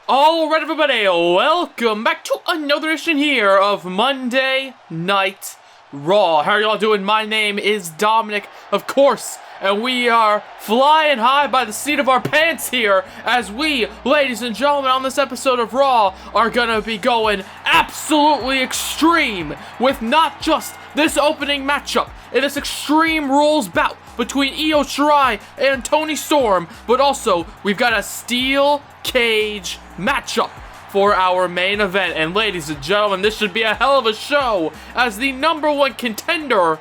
Alright everybody, welcome back to another edition here of Monday Night Raw. How are y'all doing? My name is Dominic, of course, and we are flying high by the seat of our pants here as we, ladies and gentlemen, on this episode of Raw are gonna be going absolutely extreme with not just this opening matchup in this Extreme Rules bout between Shirai and Toni Storm, but also we've got a steel cage matchup for our main event. And ladies and gentlemen, this should be a hell of a show as the #1 contender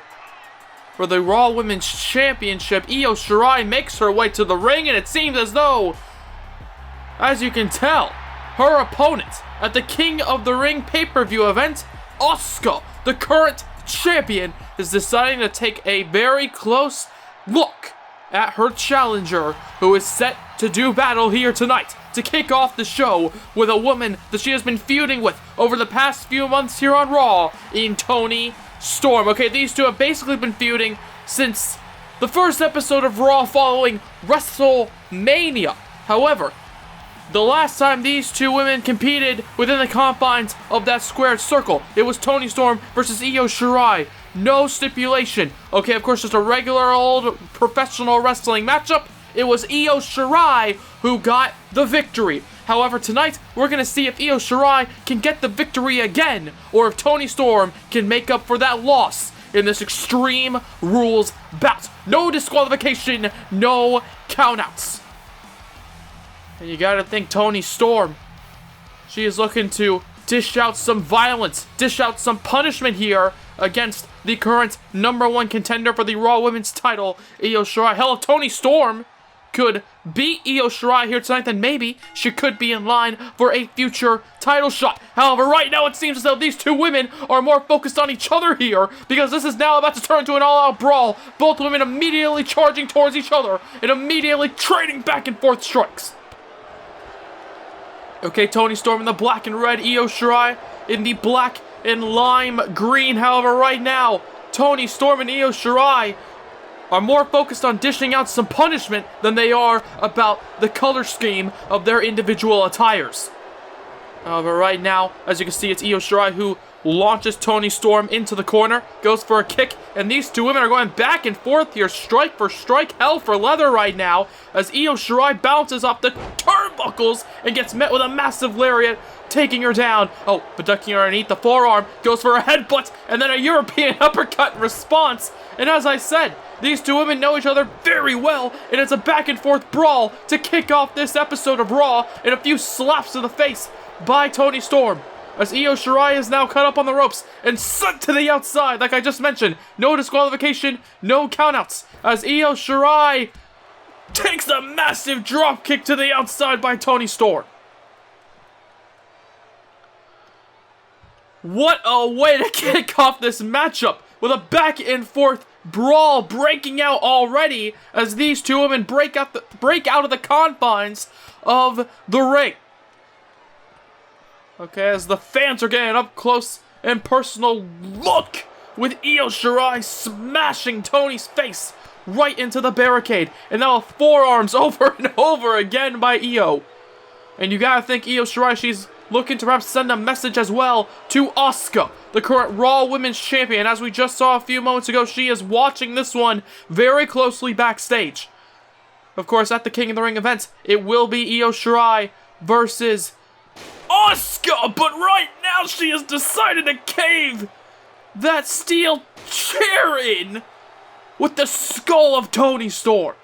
for the Raw Women's Championship, Shirai, makes her way to the ring, and it seems as though, as you can tell, her opponent at the King of the Ring pay-per-view event, Asuka, the current champion, is deciding to take a very close look at her challenger, who is set to do battle here tonight to kick off the show with a woman that she has been feuding with over the past few months here on Raw in Toni Storm. Okay, these two have basically been feuding since the first episode of Raw following WrestleMania. However, the last time these two women competed within the confines of that squared circle, it was Toni Storm versus Shirai. No stipulation. Okay, of course, just a regular old professional wrestling matchup. It was Shirai who got the victory. However, tonight, we're going to see if Shirai can get the victory again, or if Toni Storm can make up for that loss in this Extreme Rules bout. No disqualification, no countouts. And you gotta think Toni Storm, she is looking to dish out some violence, dish out some punishment here against the current #1 contender for the Raw Women's title, Shirai. Hell, if Toni Storm could beat Shirai here tonight, then maybe she could be in line for a future title shot. However, right now it seems as though these two women are more focused on each other here, because this is now about to turn into an all-out brawl. Both women immediately charging towards each other and immediately trading back and forth strikes. Okay, Toni Storm in the black and red, Shirai in the black and lime green. However, right now, Toni Storm and Shirai are more focused on dishing out some punishment than they are about the color scheme of their individual attires. However, right now, as you can see, it's Shirai who launches Toni Storm into the corner, goes for a kick, and these two women are going back and forth here, strike for strike, hell for leather right now, as Shirai bounces off the turnbuckles and gets met with a massive lariat, taking her down. Oh, but ducking her underneath the forearm, goes for a headbutt, and then a European uppercut in response. And as I said, these two women know each other very well, and it's a back and forth brawl to kick off this episode of Raw, and a few slaps to the face by Toni Storm, as Shirai is now cut up on the ropes and sent to the outside, like I just mentioned. No disqualification, no countouts, as Shirai takes a massive drop kick to the outside by Toni Storm. What a way to kick off this matchup, with a back and forth brawl breaking out already as these two women break out of the confines of the ring. Okay, as the fans are getting up close and personal look with Shirai smashing Toni's face right into the barricade, and now forearms over and over again by And you gotta think Shirai, she's looking to perhaps send a message as well to Asuka, the current Raw Women's Champion. As we just saw a few moments ago, she is watching this one very closely backstage. Of course, at the King of the Ring event, it will be Shirai versus Asuka, but right now she has decided to cave that steel chair in with the skull of Toni Storm.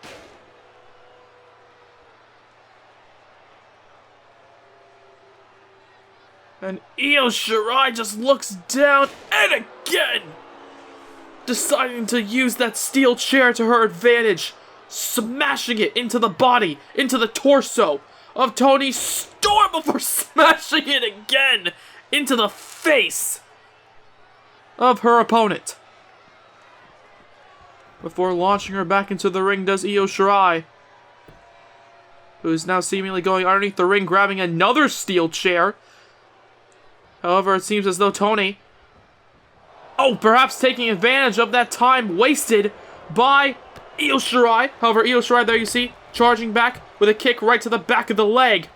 And Shirai just looks down and again, deciding to use that steel chair to her advantage, smashing it into the body, into the torso of Toni Storm before smashing it again into the face of her opponent. Before launching her back into the ring does Shirai, who is now seemingly going underneath the ring, grabbing another steel chair. However, it seems as though Toni, perhaps taking advantage of that time wasted by Shirai. However, Shirai, there you see, charging back with a kick right to the back of the leg.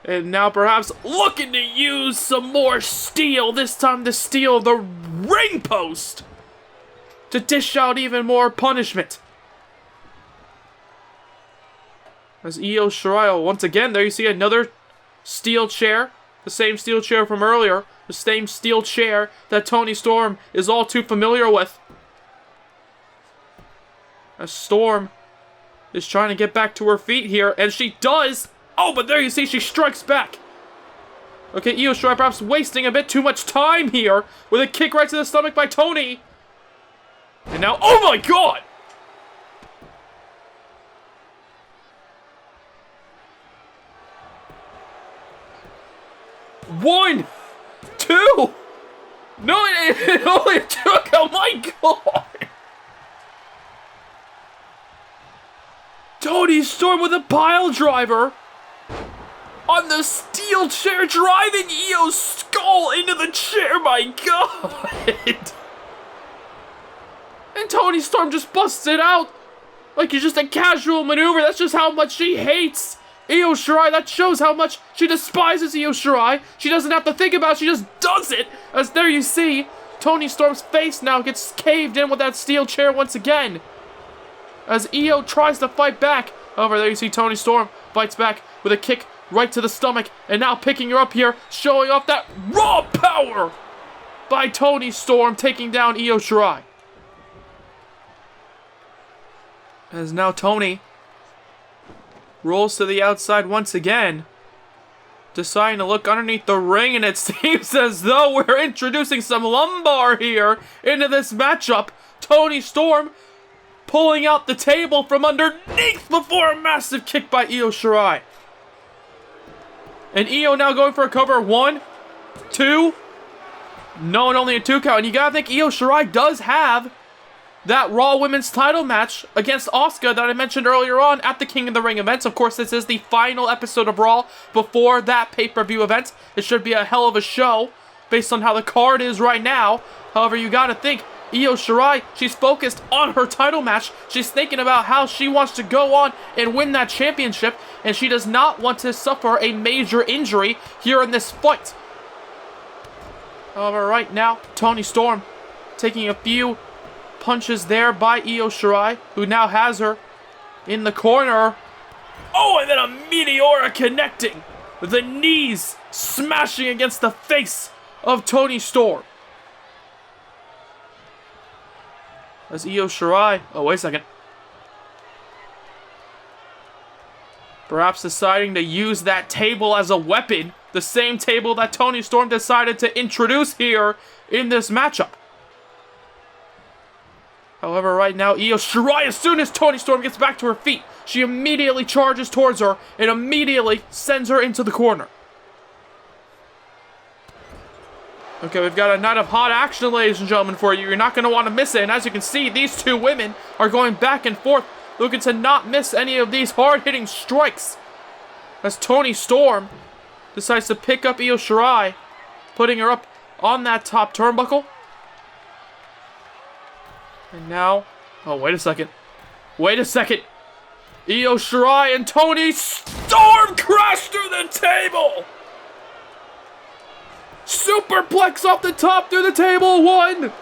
And now perhaps looking to use some more steel, this time to steal the ring post to dish out even more punishment. As Io Shirai, once again, there you see another steel chair. The same steel chair from earlier. The same steel chair that Toni Storm is all too familiar with. As Storm is trying to get back to her feet here, and she does! Oh, but there you see, she strikes back. Okay, Io Shirai perhaps wasting a bit too much time here with a kick right to the stomach by Toni. And now, oh my god! One, two. No, it only took. Oh my god! Toni Storm with a pile driver on the steel chair, driving Io's skull into the chair. My god! And Toni Storm just busts it out like it's just a casual maneuver. That's just how much she hates Io Shirai. That shows how much she despises Io Shirai. She doesn't have to think about it, she just does it. As there you see, Toni Storm's face now gets caved in with that steel chair once again. As Io tries to fight back. However, there you see Toni Storm fights back with a kick right to the stomach. And now picking her up here, showing off that raw power by Toni Storm, taking down Io Shirai. As now Toni rolls to the outside once again, deciding to look underneath the ring, and it seems as though we're introducing some lumbar here into this matchup. Toni Storm pulling out the table from underneath before a massive kick by Io Shirai. And Io now going for a cover. 1, 2. No, and only a 2 count. And you gotta think Io Shirai does have that Raw Women's title match against Asuka that I mentioned earlier on at the King of the Ring events. Of course, this is the final episode of Raw before that pay-per-view event. It should be a hell of a show based on how the card is right now. However, you gotta think Io Shirai, she's focused on her title match. She's thinking about how she wants to go on and win that championship, and she does not want to suffer a major injury here in this fight. However, right now, Toni Storm taking a few punches there by Io Shirai, who now has her in the corner. Oh, and then a Meteora connecting. The knees smashing against the face of Toni Storm. As Io Shirai, oh wait a second, perhaps deciding to use that table as a weapon, the same table that Toni Storm decided to introduce here in this matchup. However, right now, Io Shirai, as soon as Toni Storm gets back to her feet, she immediately charges towards her and immediately sends her into the corner. Okay, we've got a night of hot action, ladies and gentlemen, for you. You're not going to want to miss it. And as you can see, these two women are going back and forth, looking to not miss any of these hard-hitting strikes. As Toni Storm decides to pick up Io Shirai, putting her up on that top turnbuckle. And now, oh, wait a second. Wait a second. Io Shirai and Toni Storm crash through the table. Superplex off the top through the table. 1,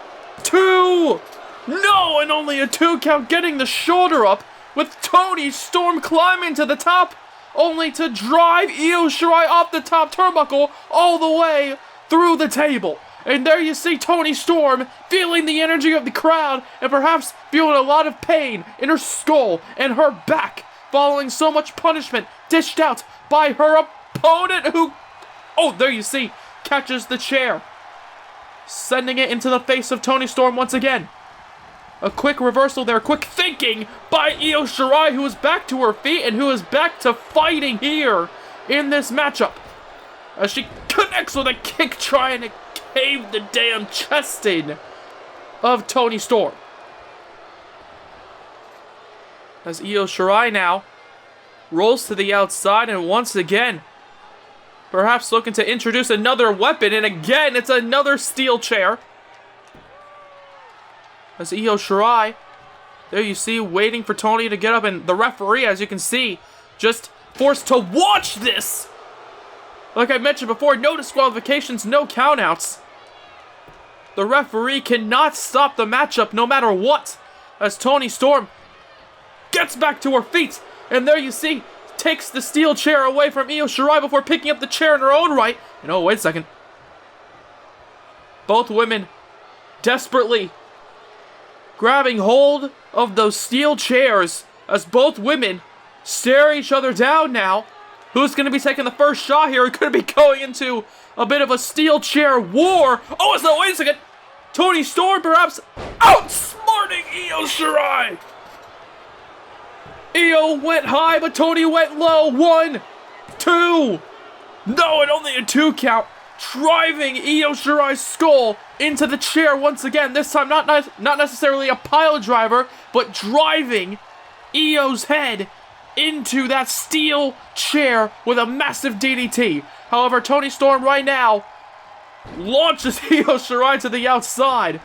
2. No, and only a 2 count, getting the shoulder up with Toni Storm climbing to the top, only to drive Io Shirai off the top turnbuckle all the way through the table. And there you see Toni Storm feeling the energy of the crowd and perhaps feeling a lot of pain in her skull and her back following so much punishment dished out by her opponent who, oh, there you see, catches the chair, sending it into the face of Toni Storm once again. A quick reversal there, quick thinking by Io Shirai, who is back to her feet and who is back to fighting here in this matchup. As she connects with a kick, trying to cave the damn chest in of Toni Storm. As Io Shirai now rolls to the outside and once again, perhaps looking to introduce another weapon, and again, it's another steel chair. As Io Shirai, there you see, waiting for Toni to get up, and the referee, as you can see, just forced to watch this Like I mentioned before, no disqualifications, no countouts. The referee cannot stop the matchup no matter what. As Toni Storm gets back to her feet. And there you see, takes the steel chair away from Io Shirai before picking up the chair in her own right. And oh, wait a second. Both women desperately grabbing hold of those steel chairs as both women stare each other down now. Who's going to be taking the first shot here? It could be going into a bit of a steel chair war. Oh, so wait a second. Toni Storm perhaps outsmarting Io Shirai. Io went high, but Toni went low. 1, 2. No, and only a 2 count. Driving Io Shirai's skull into the chair once again. This time not necessarily a pile driver, but driving Io's head into that steel chair with a massive DDT. However, Toni Storm right now launches Io Shirai to the outside.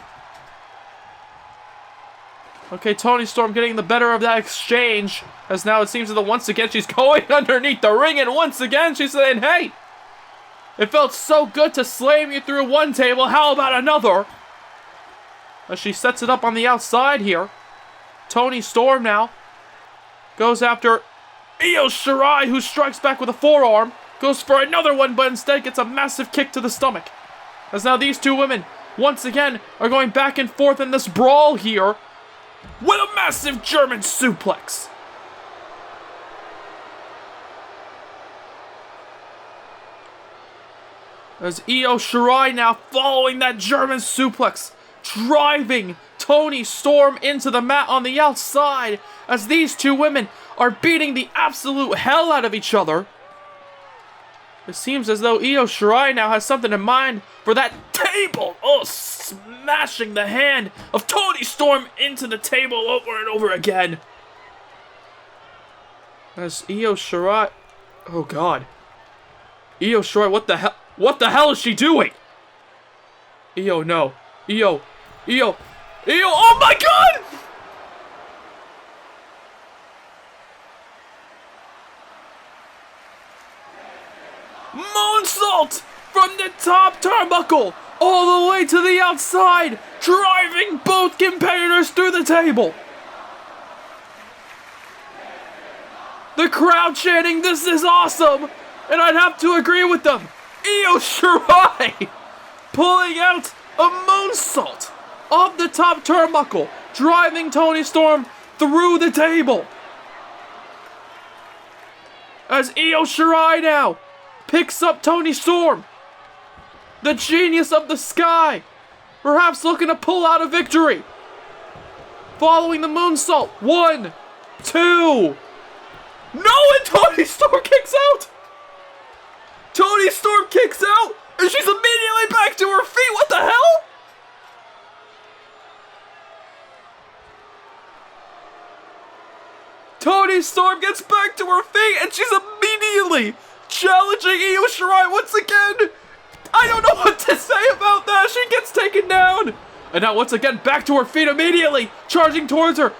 Okay, Toni Storm getting the better of that exchange, as now it seems that once again she's going underneath the ring, and once again she's saying, hey, it felt so good to slam you through one table, how about another? As she sets it up on the outside here. Toni Storm now goes after Io Shirai, who strikes back with a forearm. Goes for another one, but instead gets a massive kick to the stomach. As now these two women, once again, are going back and forth in this brawl here with a massive German suplex. As Io Shirai now following that German suplex, driving Toni Storm into the mat on the outside, as these two women are beating the absolute hell out of each other. It seems as though Io Shirai now has something in mind for that table. Oh, smashing the hand of Toni Storm into the table over and over again. As Io Shirai... Oh, God. Io Shirai, what the hell? What the hell is she doing? Io, no. Io, oh my God! Moonsault from the top turnbuckle all the way to the outside, driving both competitors through the table. The crowd chanting, "This is awesome!" And I'd have to agree with them. Io Shirai pulling out a moonsault off the top turnbuckle, driving Toni Storm through the table. As Io Shirai now picks up Toni Storm, the genius of the sky, perhaps looking to pull out a victory. Following the moonsault, 1, 2. No, and Toni Storm kicks out. Toni Storm kicks out, and she's immediately back to her feet. What the hell? Toni Storm gets back to her feet, and she's immediately challenging Io Shirai once again. I don't know what to say about that. She gets taken down. And now once again back to her feet immediately, charging towards her.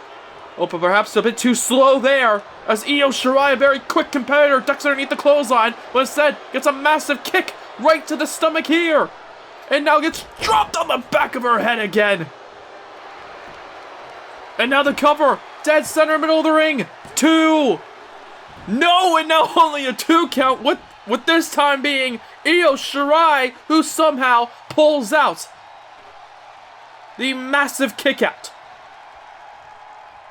Oh, but perhaps a bit too slow there, as Io Shirai, a very quick competitor, ducks underneath the clothesline, but instead gets a massive kick right to the stomach here. And now gets dropped on the back of her head again. And now the cover, dead center middle of the ring. 2. No, and now only a 2 count, with this time being Io Shirai, who somehow pulls out the massive kick out.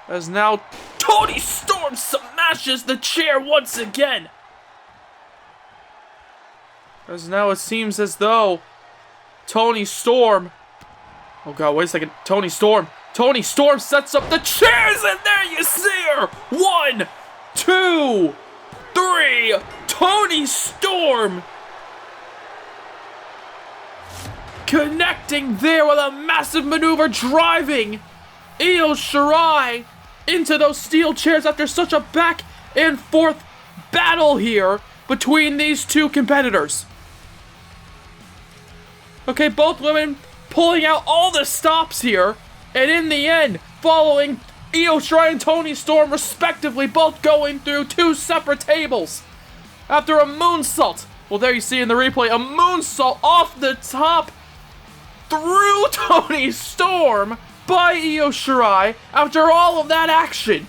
As now Toni Storm smashes the chair once again. As now it seems as though Toni Storm... Oh God, wait a second. Toni Storm sets up the chairs, and there you see her. 1, 2, 3. Toni Storm connecting there with a massive maneuver, driving Io Shirai into those steel chairs after such a back and forth battle here between these two competitors. Okay, both women pulling out all the stops here, and in the end, following Io Shirai and Toni Storm respectively, both going through 2 separate tables after a moonsault Well, there you see in the replay, a moonsault off the top through Toni Storm by Io Shirai after all of that action.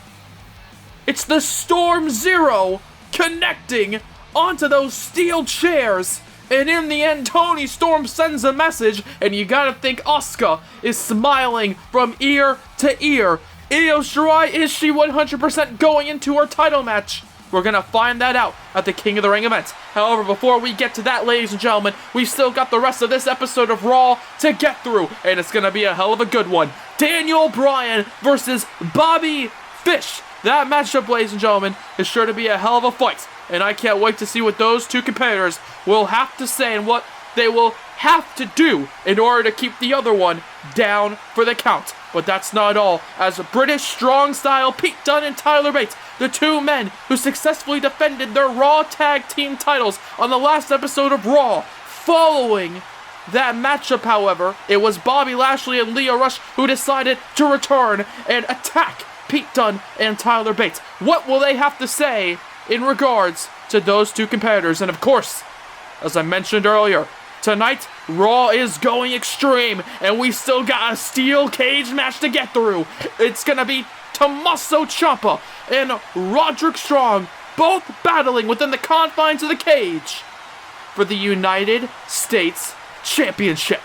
It's the Storm Zero connecting onto those steel chairs. And in the end, Toni Storm sends a message, and you gotta think Asuka is smiling from ear to ear. Io Shirai, is she 100% going into her title match? We're gonna find that out at the King of the Ring event. However, before we get to that, ladies and gentlemen, we've still got the rest of this episode of Raw to get through, and it's gonna be a hell of a good one. Daniel Bryan versus Bobby Fish. That matchup, ladies and gentlemen, is sure to be a hell of a fight, and I can't wait to see what those two competitors will have to say and what they will have to do in order to keep the other one down for the count. But that's not all, as British Strong Style Pete Dunne and Tyler Bate, the two men who successfully defended their Raw Tag Team titles on the last episode of Raw. Following that matchup, however, it was Bobby Lashley and Lio Rush who decided to return and attack Pete Dunne and Tyler Bate. What will they have to say in regards to those two competitors? And of course, as I mentioned earlier, tonight, Raw is going extreme, and we still got a steel cage match to get through. It's gonna be Tommaso Ciampa and Roderick Strong, both battling within the confines of the cage for the United States Championship.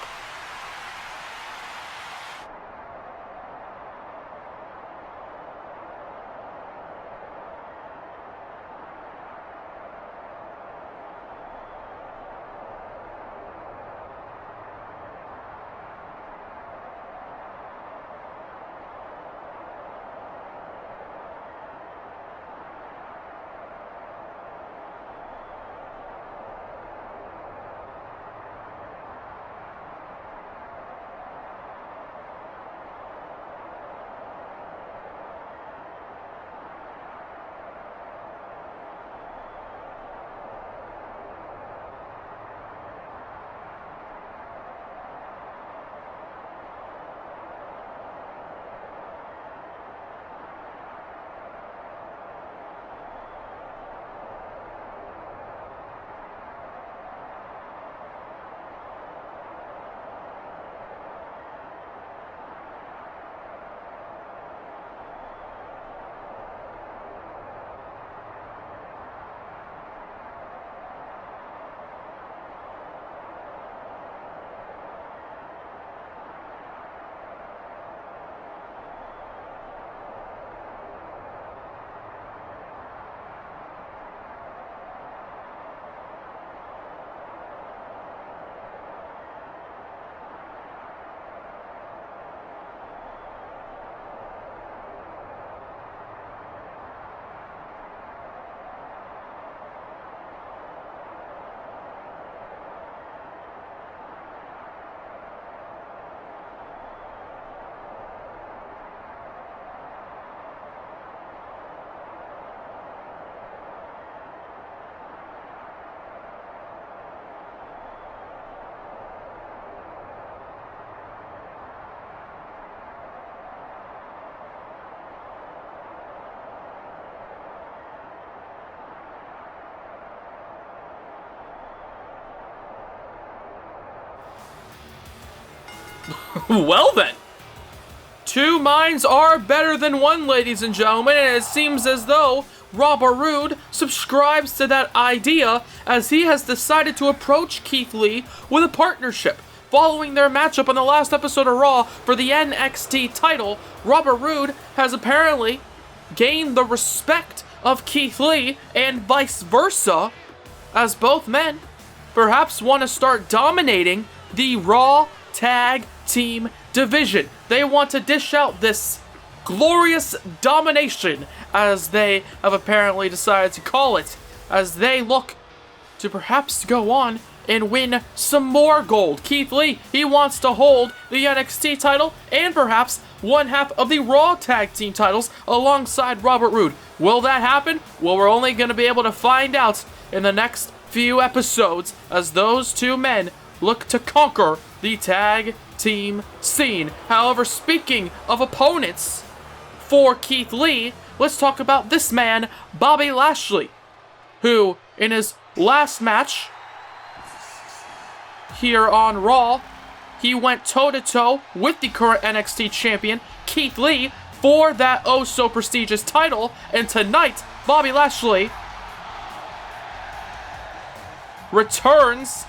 Well then, two minds are better than one, ladies and gentlemen, and it seems as though Robert Roode subscribes to that idea, as he has decided to approach Keith Lee with a partnership. Following their matchup on the last episode of Raw for the NXT title, Robert Roode has apparently gained the respect of Keith Lee and vice versa, as both men perhaps want to start dominating the Raw Tag Team division. They want to dish out this glorious domination, as they have apparently decided to call it, as they look to perhaps go on and win some more gold. Keith Lee, he wants to hold the NXT title and perhaps one half of the Raw Tag Team titles alongside Robert Roode. Will that happen? Well, we're only going to be able to find out in the next few episodes, as those two men look to conquer the tag team scene. However, speaking of opponents for Keith Lee, let's talk about this man, Bobby Lashley, who in his last match here on Raw. He went toe-to-toe with the current NXT champion, Keith Lee, for that oh-so-prestigious title. And tonight, Bobby Lashley returns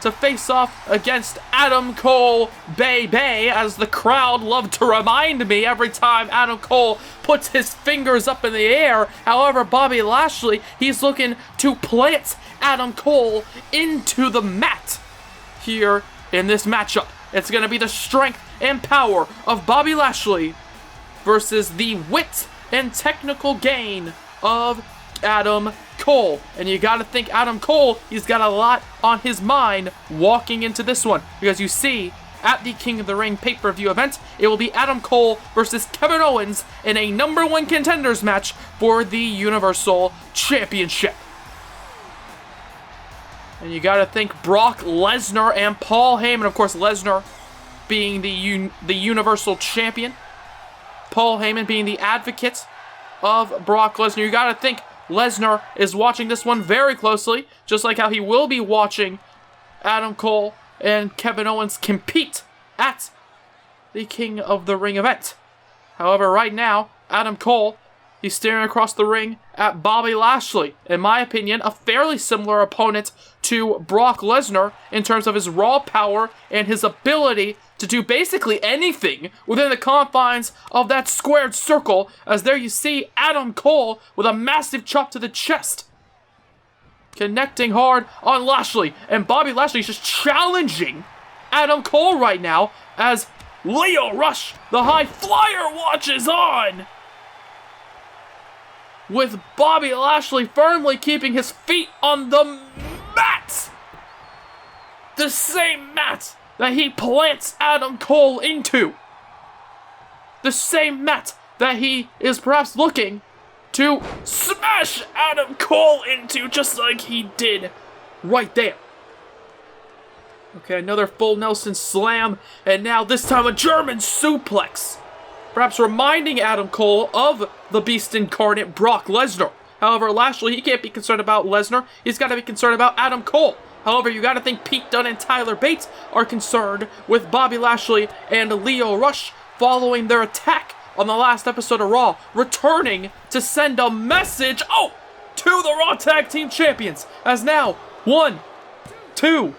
to face off against Adam Cole, baby, as the crowd love to remind me every time Adam Cole puts his fingers up in the air. However, Bobby Lashley, he's looking to plant Adam Cole into the mat here in this matchup. It's going to be the strength and power of Bobby Lashley versus the wit and technical gain of Adam Cole. And you got to think Adam Cole, he's got a lot on his mind walking into this one, because you see at the King of the Ring pay-per-view event, it will be Adam Cole versus Kevin Owens in a #1 contenders match for the Universal Championship. And you got to think Brock Lesnar and Paul Heyman, of course Lesnar being the Universal Champion, Paul Heyman being the advocate of Brock Lesnar. You got to think Lesnar is watching this one very closely, just like how he will be watching Adam Cole and Kevin Owens compete at the King of the Ring event. However, right now, Adam Cole, he's staring across the ring at Bobby Lashley. In my opinion, a fairly similar opponent to Brock Lesnar in terms of his raw power and his ability to do basically anything within the confines of that squared circle, as there you see Adam Cole with a massive chop to the chest, connecting hard on Lashley, and Bobby Lashley is just challenging Adam Cole right now as Leo Rush, the high flyer, watches on, with Bobby Lashley firmly keeping his feet on the mat, the same mat that he plants Adam Cole into. The same mat that he is perhaps looking to smash Adam Cole into, just like he did right there. Okay, another full Nelson slam, and now this time a German suplex, perhaps reminding Adam Cole of the Beast Incarnate Brock Lesnar. However, Lashley, he can't be concerned about Lesnar. He's got to be concerned about Adam Cole. However, you got to think Pete Dunne and Tyler Bates are concerned with Bobby Lashley and Leo Rush following their attack on the last episode of Raw, returning to send a message, to the Raw Tag Team Champions. As now, 1, 2,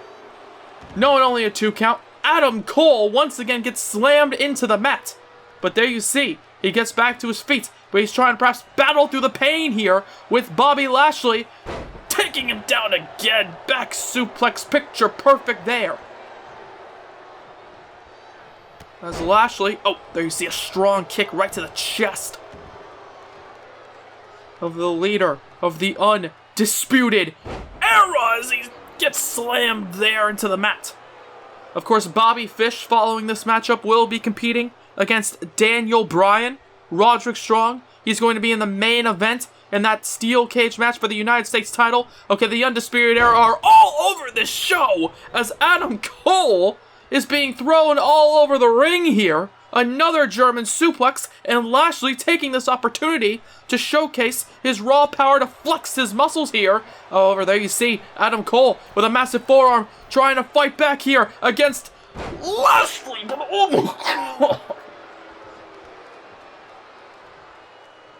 no, and only a 2 count, Adam Cole once again gets slammed into the mat. But there you see, he gets back to his feet, but he's trying to perhaps battle through the pain here with Bobby Lashley, taking him down again. Back suplex, picture perfect there. As Lashley, there you see a strong kick right to the chest of the leader of the Undisputed Era as he gets slammed there into the mat. Of course, Bobby Fish, following this matchup, will be competing against Daniel Bryan, Roderick Strong. He's going to be in the main event in that steel cage match for the United States title. Okay, the Undisputed Era are all over this show as Adam Cole is being thrown all over the ring here. Another German suplex, and Lashley taking this opportunity to showcase his raw power to flex his muscles here. However, there you see Adam Cole with a massive forearm trying to fight back here against Lashley. But oh my God.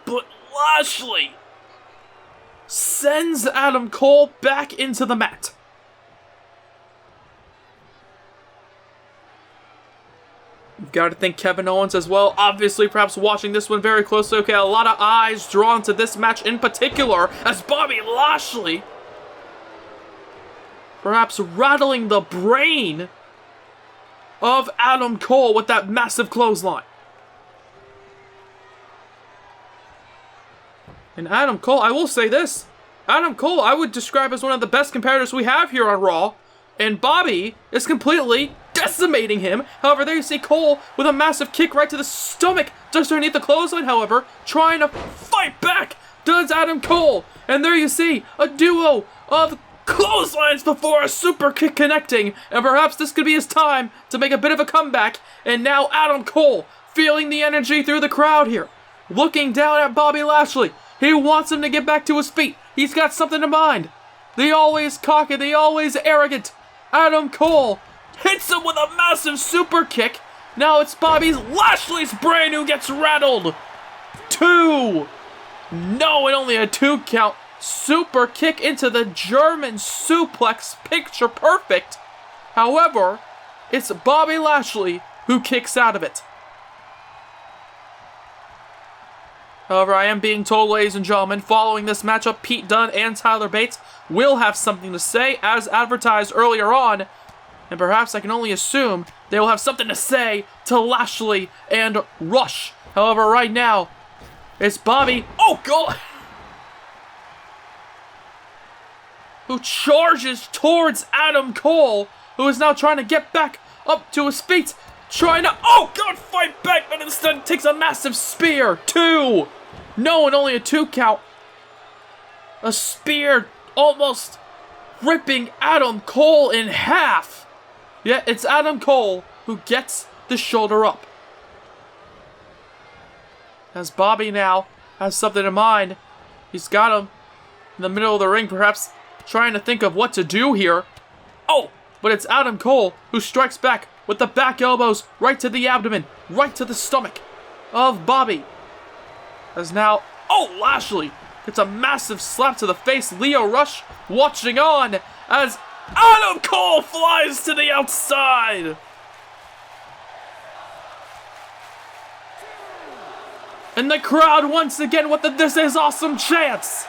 But Lashley sends Adam Cole back into the mat. You've got to think Kevin Owens as well, obviously perhaps watching this one very closely. Okay, a lot of eyes drawn to this match in particular as Bobby Lashley perhaps rattling the brain of Adam Cole with that massive clothesline. And Adam Cole, I will say this, Adam Cole I would describe as one of the best competitors we have here on Raw, and Bobby is completely decimating him. However, there you see Cole with a massive kick right to the stomach just underneath the clothesline, however, trying to fight back does Adam Cole. And there you see a duo of clotheslines before a super kick connecting, and perhaps this could be his time to make a bit of a comeback. And now Adam Cole feeling the energy through the crowd here, looking down at Bobby Lashley. He wants him to get back to his feet. He's got something in mind. The always cocky, the always arrogant Adam Cole hits him with a massive super kick. Now it's Bobby Lashley's brain who gets rattled. 2. No, and only a 2 count. Super kick into the German suplex. Picture perfect. However, it's Bobby Lashley who kicks out of it. However, I am being told, ladies and gentlemen, following this matchup, Pete Dunne and Tyler Bates will have something to say, as advertised earlier on. And perhaps I can only assume they will have something to say to Lashley and Rush. However, right now, it's Bobby, oh God, who charges towards Adam Cole, who is now trying to get back up to his feet, trying to, oh God, fight back, but instead takes a massive spear. 2. No, and only a 2 count. A spear almost ripping Adam Cole in half. Yeah, it's Adam Cole who gets the shoulder up. As Bobby now has something in mind. He's got him in the middle of the ring, perhaps trying to think of what to do here. Oh, but it's Adam Cole who strikes back with the back elbows right to the abdomen, right to the stomach of Bobby. As now, oh, Lashley gets a massive slap to the face. Lio Rush watching on as Adam Cole flies to the outside. And the crowd once again with the "This is awesome" chants.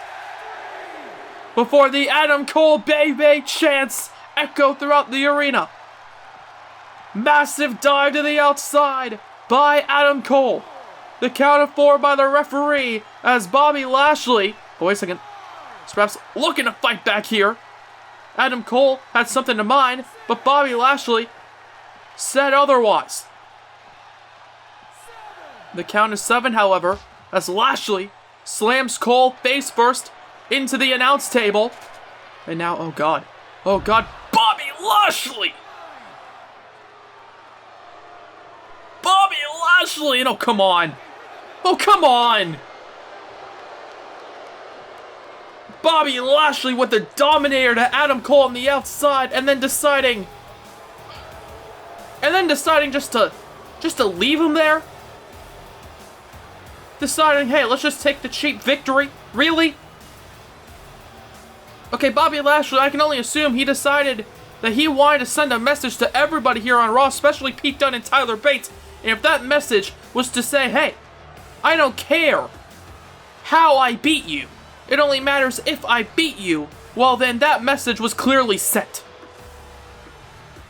Before the Adam Cole baby chants echo throughout the arena. Massive dive to the outside by Adam Cole. The count of 4 by the referee as Bobby Lashley, oh wait a second, is perhaps looking to fight back here. Adam Cole had something in mind, but Bobby Lashley said otherwise. The count is 7, however, as Lashley slams Cole face first into the announce table. And now, oh God, Bobby Lashley! Bobby Lashley! And oh, come on! Oh, come on! Bobby Lashley with the Dominator to Adam Cole on the outside, and then deciding just to leave him there. Deciding, hey, let's just take the cheap victory. Really? Okay, Bobby Lashley, I can only assume he decided that he wanted to send a message to everybody here on Raw, especially Pete Dunne and Tyler Bates. And if that message was to say, hey, I don't care how I beat you, it only matters if I beat you, well then that message was clearly sent.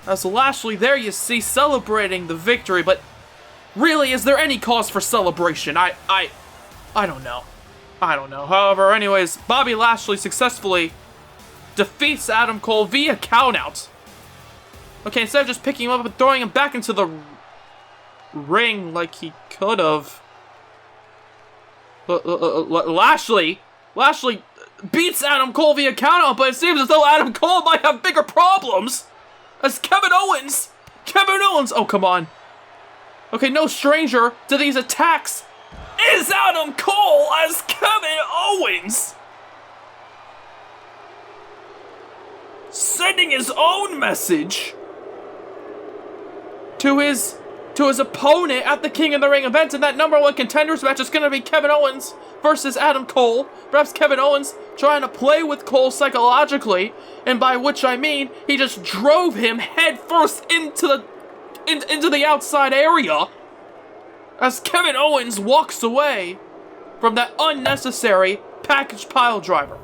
As Lashley there you see celebrating the victory, but really, is there any cause for celebration? I don't know. However, anyways, Bobby Lashley successfully defeats Adam Cole via countout. Okay, instead of just picking him up and throwing him back into the ring like he could have. Lashley beats Adam Cole via countout, but it seems as though Adam Cole might have bigger problems. As Kevin Owens, oh come on. Okay, no stranger to these attacks is Adam Cole as Kevin Owens. Sending his own message to his opponent at the King of the Ring event, and that #1 contenders match is going to be Kevin Owens versus Adam Cole. Perhaps Kevin Owens trying to play with Cole psychologically, and by which I mean he just drove him headfirst into the outside area as Kevin Owens walks away from that unnecessary package pile driver.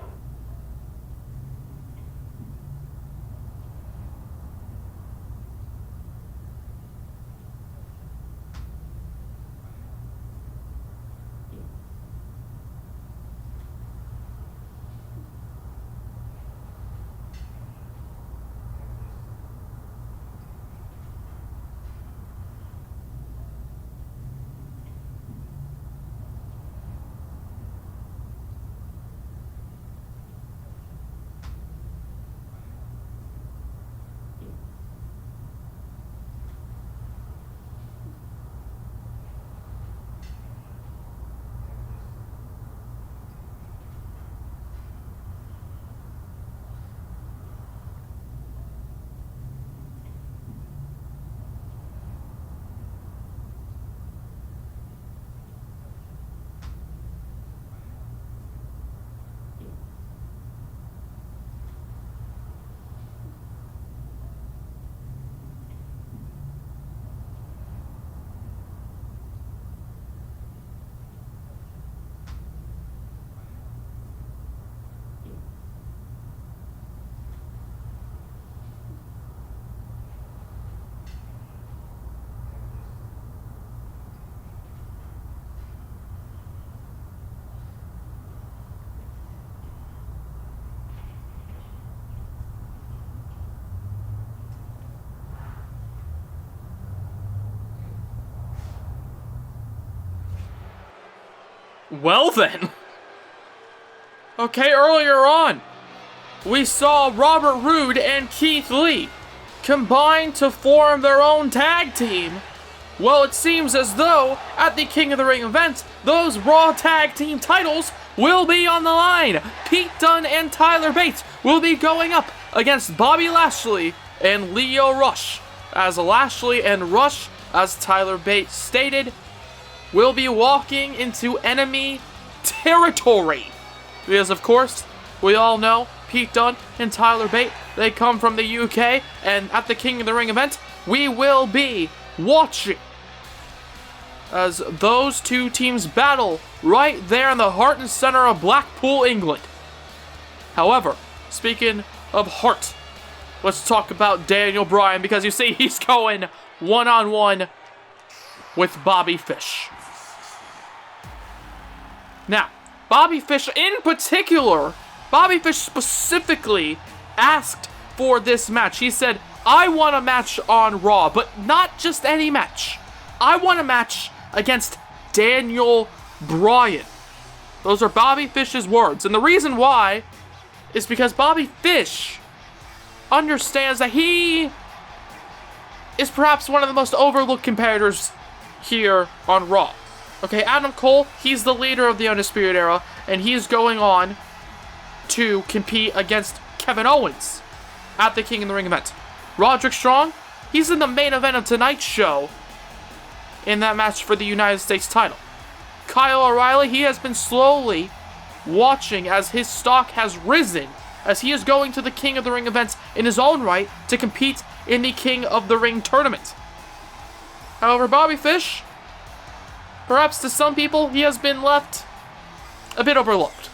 Well then. Okay, earlier on, we saw Robert Roode and Keith Lee combine to form their own tag team. Well, it seems as though at the King of the Ring event, those Raw tag team titles will be on the line. Pete Dunne and Tyler Bate will be going up against Bobby Lashley and Lio Rush. As Lashley and Rush, as Tyler Bate stated, will be walking into enemy territory. Because, of course, we all know Pete Dunne and Tyler Bate, they come from the UK, and at the King of the Ring event, we will be watching as those two teams battle right there in the heart and center of Blackpool, England. However, speaking of heart, let's talk about Daniel Bryan, because you see he's going one-on-one with Bobby Fish. Now, Bobby Fish in particular, Bobby Fish specifically asked for this match. He said, I want a match on Raw, but not just any match. I want a match against Daniel Bryan. Those are Bobby Fish's words. And the reason why is because Bobby Fish understands that he is perhaps one of the most overlooked competitors here on Raw. Okay, Adam Cole, he's the leader of the Undisputed Era, and he's going on to compete against Kevin Owens at the King of the Ring event. Roderick Strong, he's in the main event of tonight's show in that match for the United States title. Kyle O'Reilly, he has been slowly watching as his stock has risen as he is going to the King of the Ring events in his own right to compete in the King of the Ring tournament. However, Bobby Fish, perhaps to some people, he has been left a bit overlooked.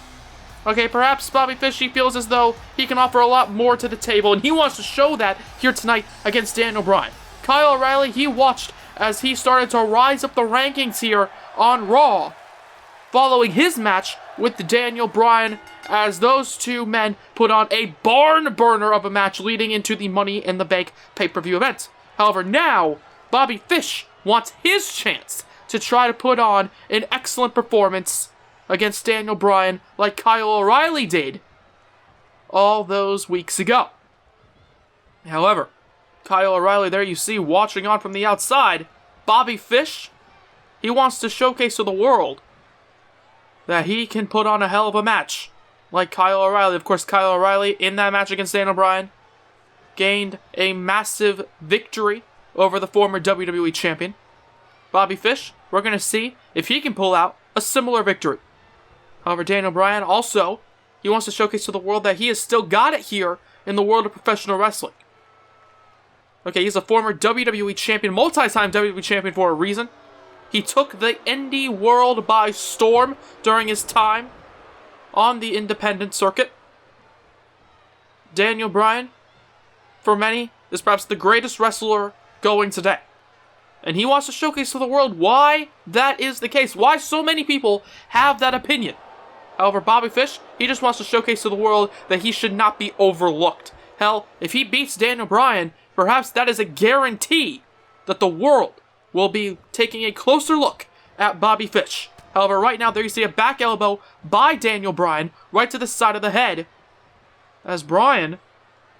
Okay, perhaps Bobby Fish, he feels as though he can offer a lot more to the table, and he wants to show that here tonight against Daniel Bryan. Kyle O'Reilly, he watched as he started to rise up the rankings here on Raw, following his match with Daniel Bryan, as those two men put on a barn burner of a match leading into the Money in the Bank pay-per-view event. However, now, Bobby Fish wants his chance to try to put on an excellent performance against Daniel Bryan like Kyle O'Reilly did all those weeks ago. However, Kyle O'Reilly there you see watching on from the outside. Bobby Fish, he wants to showcase to the world that he can put on a hell of a match like Kyle O'Reilly. Of course, Kyle O'Reilly in that match against Daniel Bryan gained a massive victory over the former WWE champion. Bobby Fish, we're going to see if he can pull out a similar victory. However, Daniel Bryan also, he wants to showcase to the world that he has still got it here in the world of professional wrestling. Okay, he's a former WWE champion, multi-time WWE champion for a reason. He took the indie world by storm during his time on the independent circuit. Daniel Bryan, for many, is perhaps the greatest wrestler going today. And he wants to showcase to the world why that is the case, why so many people have that opinion. However, Bobby Fish, he just wants to showcase to the world that he should not be overlooked. Hell, if he beats Daniel Bryan, perhaps that is a guarantee that the world will be taking a closer look at Bobby Fish. However, right now, there you see a back elbow by Daniel Bryan, right to the side of the head, as Bryan,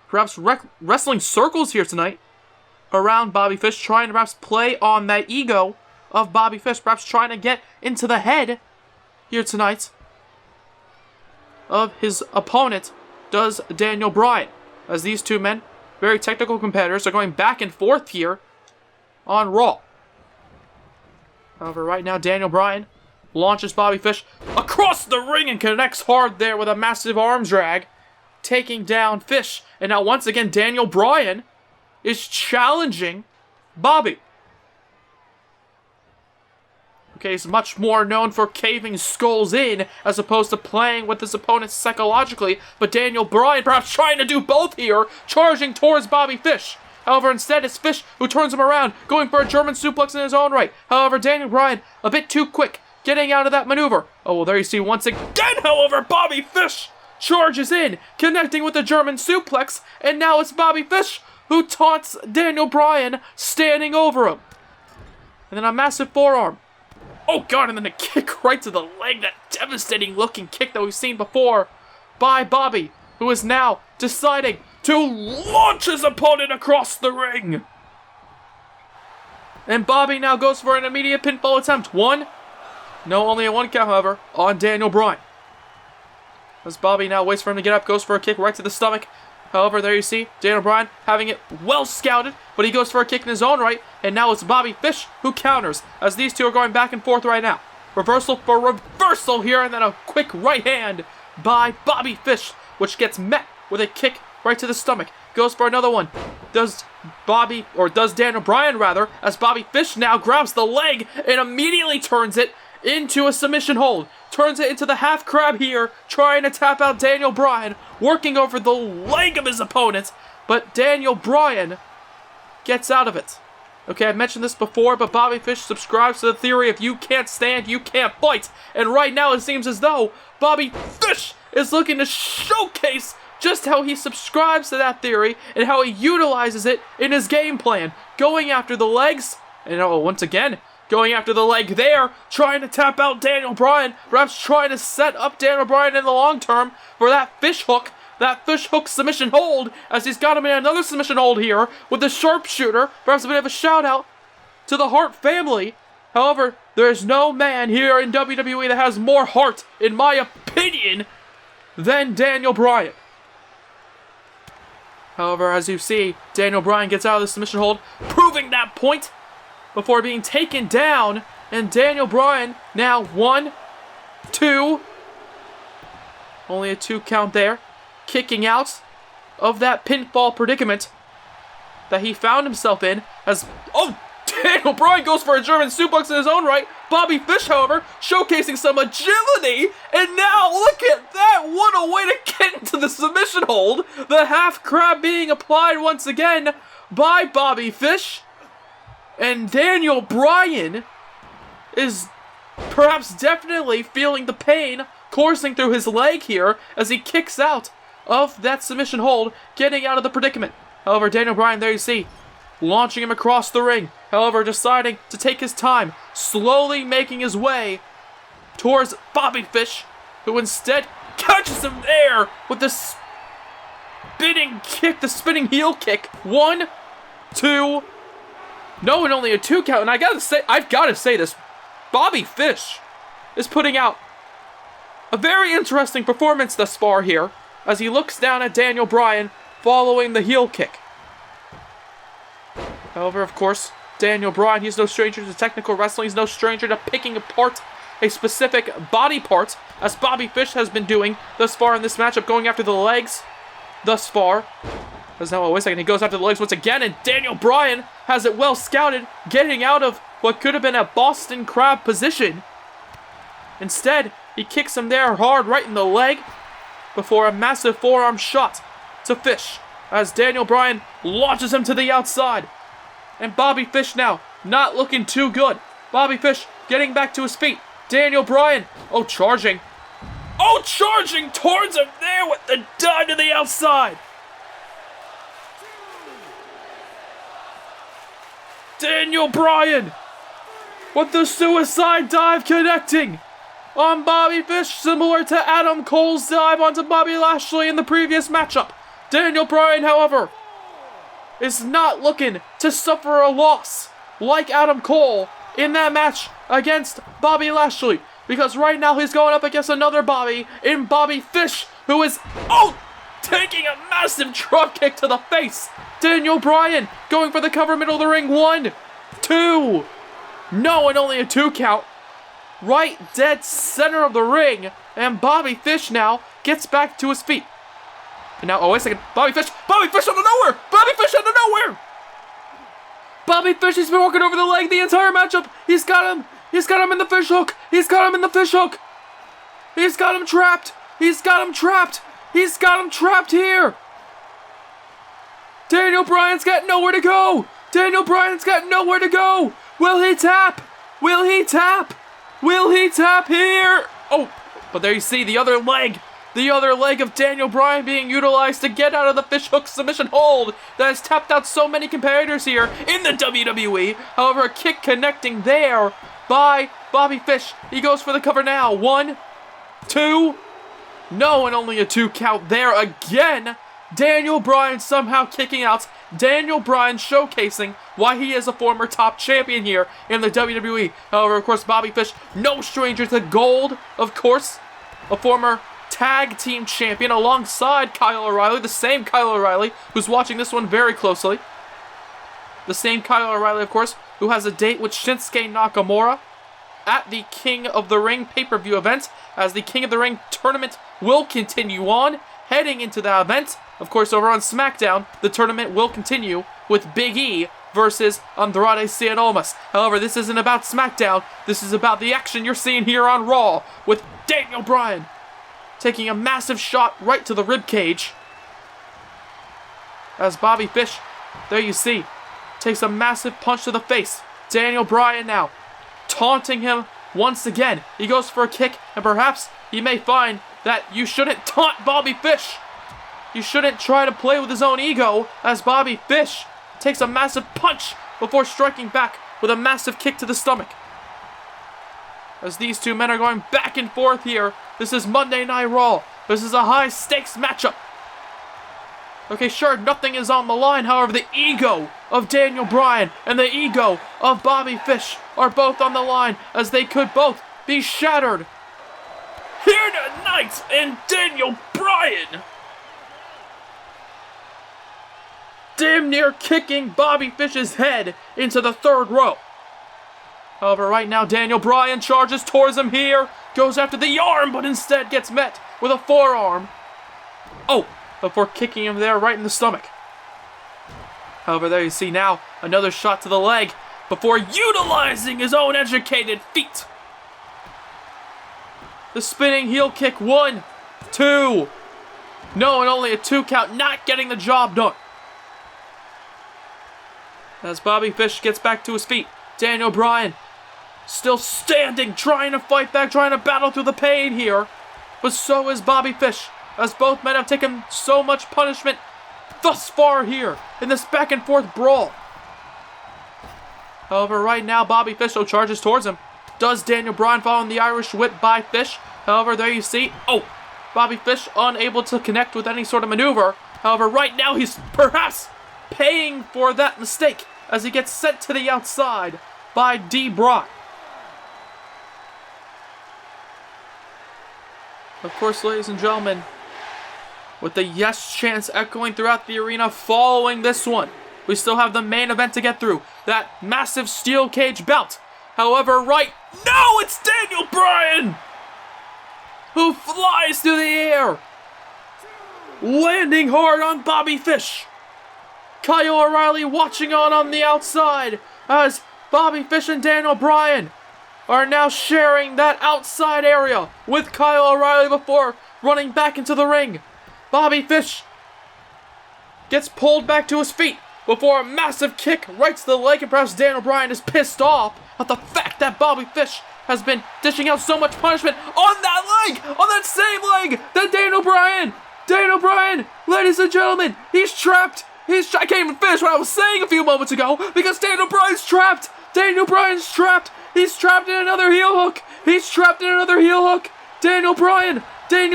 perhaps wrestling circles here tonight around Bobby Fish, trying to perhaps play on that ego of Bobby Fish, perhaps trying to get into the head here tonight of his opponent, does Daniel Bryan. As these two men, very technical competitors, are going back and forth here on Raw. However, right now, Daniel Bryan launches Bobby Fish across the ring and connects hard there with a massive arm drag, taking down Fish. And now, once again, Daniel Bryan is challenging Bobby. Okay, he's much more known for caving skulls in as opposed to playing with his opponents psychologically, but Daniel Bryan perhaps trying to do both here, charging towards Bobby Fish. However, instead it's Fish who turns him around, going for a German suplex in his own right. However, Daniel Bryan a bit too quick, getting out of that maneuver. Oh, well, there you see once again, however, Bobby Fish charges in, connecting with the German suplex, and now it's Bobby Fish who taunts Daniel Bryan, standing over him. And then a massive forearm. Oh god, and then a kick right to the leg. That devastating looking kick that we've seen before by Bobby, who is now deciding to launch his opponent across the ring. And Bobby now goes for an immediate pinfall attempt. One. No, only a 1 count, however, on Daniel Bryan. As Bobby now waits for him to get up, goes for a kick right to the stomach. However, there you see Daniel Bryan having it well scouted, but he goes for a kick in his own right, and now it's Bobby Fish who counters, as these two are going back and forth right now. Reversal for reversal here, and then a quick right hand by Bobby Fish, which gets met with a kick right to the stomach. Goes for another one. Does Daniel Bryan rather, as Bobby Fish now grabs the leg and immediately turns it into a submission hold. Turns it into the half crab here, trying to tap out Daniel Bryan, working over the leg of his opponent, but Daniel Bryan gets out of it. Okay, I've mentioned this before, but Bobby Fish subscribes to the theory if you can't stand, you can't fight. And right now it seems as though Bobby Fish is looking to showcase just how he subscribes to that theory and how he utilizes it in his game plan. Going after the legs, and once again, going after the leg there, trying to tap out Daniel Bryan, perhaps trying to set up Daniel Bryan in the long term for that fish hook submission hold, as he's got him in another submission hold here with the sharpshooter. Perhaps a bit of a shout out to the Hart family. However, there's no man here in WWE that has more heart, in my opinion, than Daniel Bryan. However, as you see, Daniel Bryan gets out of the submission hold, proving that point before being taken down, and Daniel Bryan now 1, 2, only a 2 count there, kicking out of that pinfall predicament that he found himself in as, Daniel Bryan goes for a German suplex in his own right. Bobby Fish, however, showcasing some agility, and now look at that, what a way to get into the submission hold. The half crab being applied once again by Bobby Fish. And Daniel Bryan is perhaps definitely feeling the pain coursing through his leg here as he kicks out of that submission hold, getting out of the predicament. However, Daniel Bryan, there you see, launching him across the ring. However, deciding to take his time, slowly making his way towards Bobby Fish, who instead catches him there with the spinning kick, the spinning heel kick. 1, 2, no, and only a 2 count. And I've got to say this, Bobby Fish is putting out a very interesting performance thus far here, as he looks down at Daniel Bryan following the heel kick. However, of course, Daniel Bryan, he's no stranger to technical wrestling. He's no stranger to picking apart a specific body part, as Bobby Fish has been doing thus far in this matchup, going after the legs thus far. Wait a second, he goes after the legs once again, and Daniel Bryan has it well scouted, getting out of what could have been a Boston Crab position. Instead, he kicks him there hard right in the leg before a massive forearm shot to Fish, as Daniel Bryan launches him to the outside. And Bobby Fish now not looking too good. Bobby Fish getting back to his feet. Daniel Bryan, charging towards him there with the dive to the outside. Daniel Bryan with the suicide dive, connecting on Bobby Fish, similar to Adam Cole's dive onto Bobby Lashley in the previous matchup. Daniel Bryan, however, is not looking to suffer a loss like Adam Cole in that match against Bobby Lashley, because right now he's going up against another Bobby in Bobby Fish, who is taking a massive drop kick to the face. Daniel Bryan going for the cover middle of the ring. 1, 2. No, and only a 2 count. Right dead center of the ring. And Bobby Fish now gets back to his feet. And now, wait a second. Bobby Fish out of nowhere. Bobby Fish out of nowhere. Bobby Fish, he's been working over the leg the entire matchup. He's got him in the fish hook. He's got him trapped. He's got him trapped here. Daniel Bryan's got nowhere to go. Will he tap? Will he tap here? But there you see the other leg of Daniel Bryan being utilized to get out of the fish hook submission hold that has tapped out so many competitors here in the WWE. However, a kick connecting there by Bobby Fish. He goes for the cover now. 1, 2. No, and only a 2 count there again. Daniel Bryan somehow kicking out. Daniel Bryan showcasing why he is a former top champion here in the WWE. However, of course, Bobby Fish, no stranger to gold, of course. A former tag team champion alongside Kyle O'Reilly. The same Kyle O'Reilly who's watching this one very closely. The same Kyle O'Reilly, of course, who has a date with Shinsuke Nakamura at the King of the Ring pay-per-view event, as the King of the Ring tournament will continue on. Heading into that event, of course, over on SmackDown, the tournament will continue with Big E versus Andrade Cien Almas. However, this isn't about SmackDown. This is about the action you're seeing here on Raw with Daniel Bryan taking a massive shot right to the ribcage. As Bobby Fish, there you see, takes a massive punch to the face. Daniel Bryan now taunting him once again. He goes for a kick, and perhaps he may find that you shouldn't taunt Bobby Fish. You shouldn't try to play with his own ego, as Bobby Fish takes a massive punch before striking back with a massive kick to the stomach. As these two men are going back and forth here, this is Monday Night Raw. This is a high-stakes matchup. Okay, sure, nothing is on the line. However, the ego of Daniel Bryan and the ego of Bobby Fish are both on the line, as they could both be shattered. Here tonight in Daniel Bryan, damn near kicking Bobby Fish's head into the third row. However, right now, Daniel Bryan charges towards him here, goes after the arm, but instead gets met with a forearm. Oh, before kicking him there right in the stomach. However, there you see now, another shot to the leg, before utilizing his own educated feet. The spinning heel kick, 1, 2. No, and only a 2 count, not getting the job done. As Bobby Fish gets back to his feet, Daniel Bryan still standing, trying to fight back, trying to battle through the pain here. But so is Bobby Fish, as both men have taken so much punishment thus far here in this back and forth brawl. However, right now, Bobby Fish charges towards him. Does Daniel Bryan follow the Irish whip by Fish? However, there you see, Bobby Fish unable to connect with any sort of maneuver. However, right now he's perhaps paying for that mistake as he gets sent to the outside by D. Brock. Of course, ladies and gentlemen, with the yes chants echoing throughout the arena following this one, we still have the main event to get through, that massive steel cage belt. However, it's Daniel Bryan who flies through the air, landing hard on Bobby Fish. Kyle O'Reilly watching on the outside as Bobby Fish and Daniel Bryan are now sharing that outside area with Kyle O'Reilly before running back into the ring. Bobby Fish gets pulled back to his feet before a massive kick right to the leg, and perhaps Daniel Bryan is pissed off at the fact that Bobby Fish has been dishing out so much punishment on that leg, on that same leg that Daniel Bryan, ladies and gentlemen, he's trapped. I can't even finish what I was saying a few moments ago because Daniel Bryan's trapped. He's trapped in another heel hook. Daniel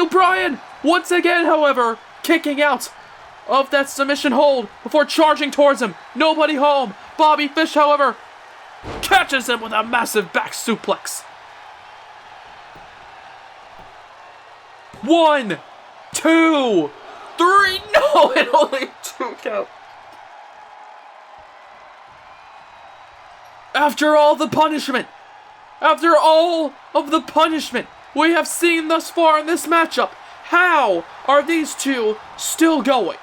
Bryan, once again, however, kicking out of that submission hold before charging towards him. Nobody home. Bobby Fish, however, catches him with a massive back suplex. 1, 2, 3. No, and only 2 count. After all of the punishment we have seen thus far in this matchup, how are these two still going?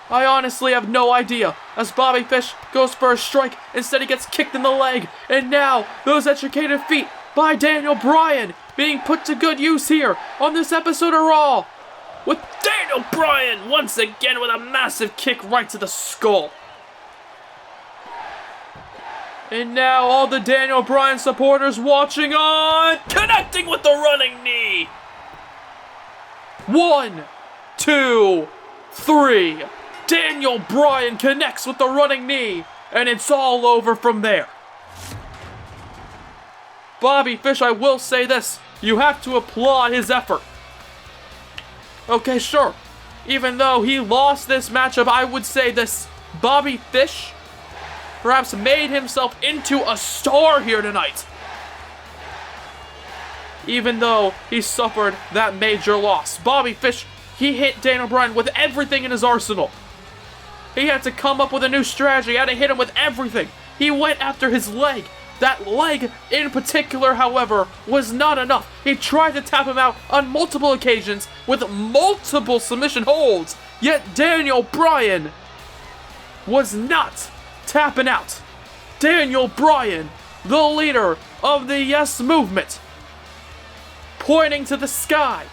I honestly have no idea, as Bobby Fish goes for a strike, instead he gets kicked in the leg, and now those educated feet by Daniel Bryan being put to good use here on this episode of Raw, with Daniel Bryan once again with a massive kick right to the skull. And now all the Daniel Bryan supporters watching on, connecting with the running knee. 1, 2, 3. Daniel Bryan connects with the running knee, and it's all over from there. Bobby Fish, I will say this. You have to applaud his effort. Okay, sure. Even though he lost this matchup, I would say this. Bobby Fish perhaps made himself into a star here tonight. Even though he suffered that major loss. Bobby Fish, he hit Daniel Bryan with everything in his arsenal. He had to come up with a new strategy. He had to hit him with everything. He went after his leg. That leg in particular, however, was not enough. He tried to tap him out on multiple occasions with multiple submission holds. Yet Daniel Bryan was not tapping out. Daniel Bryan, the leader of the Yes Movement, pointing to the sky